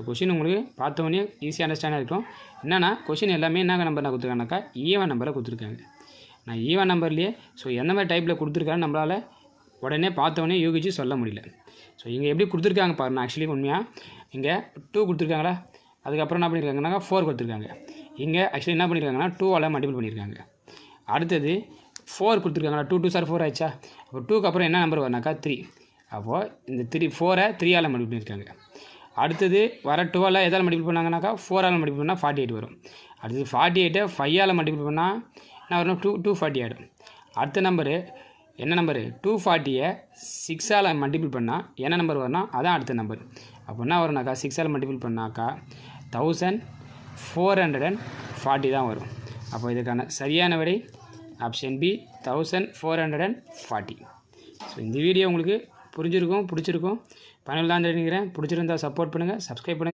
Question உங்களுக்கு பார்த்தோன்னே ஈஸியாக அண்டர்ஸ்டாண்டாக இருக்கும். என்னென்னா கொஷின் எல்லாமே என்ன நம்பர் நான் கொடுத்துருக்காங்கனாக்கா ஈவன் நம்பரை கொடுத்துருக்காங்க. நான் ஈவன் நம்பர்லேயே எந்த மாதிரி டைப்பில் கொடுத்துருக்கான்னு நம்மளால் உடனே பார்த்தோன்னே யூகிச்சு சொல்ல முடியல. இங்கே எப்படி கொடுத்துருக்காங்க பாருங்கள். ஆக்சுவலி உண்மையாக இங்கே 2 கொடுத்துருக்காங்களா, அதுக்கப்புறம் என்ன பண்ணியிருக்காங்கனாக்கா 4 கொடுத்துருக்காங்க. இங்கே ஆக்சுவலி என்ன பண்ணியிருக்காங்கன்னா 2ஆல் மல்டிபிள் பண்ணியிருக்காங்க. அடுத்தது 4 கொடுத்துருக்காங்களா, 2 2 4 ஆயிடுச்சா. அப்போ 2க்கு அப்புறம் என்ன நம்பர் வரனாக்கா 3. அப்போது இந்த 4ஐ 3ஆல் மல்டிபிள் பண்ணியிருக்காங்க. அடுத்தது வர 12 எதால் மல்டிபிள் பண்ணாங்கனாக்கா 4ஆல் மல்டிபிள் பண்ணால் 48 வரும். அடுத்தது 48ஐ 5ஆல் மல்டிபிள் பண்ணால் என்ன வரும், 240 ஆகிடும். அடுத்த நம்பரு என்ன நம்பரு 240ஐ 6ஆல் மல்டிபிள் பண்ணால் என்ன நம்பர் வரும்னா அதான் அடுத்த நம்பர். அப்போ என்ன வரும்னாக்கா 6ஆல் மல்டிபிள் பண்ணாக்கா 1440 தான் வரும். அப்போ இதுக்கான சரியான விடை ஆப்ஷன் பி 1440. இந்த வீடியோ உங்களுக்கு புரிஞ்சிருக்கும், பிடிச்சிருக்கும், பயனுள்ளதாக நினைக்கிறேன். பிடிச்சிருந்தால் சப்போர்ட் பண்ணுங்கள், சப்ஸ்கிரைப் பண்ணுங்கள்.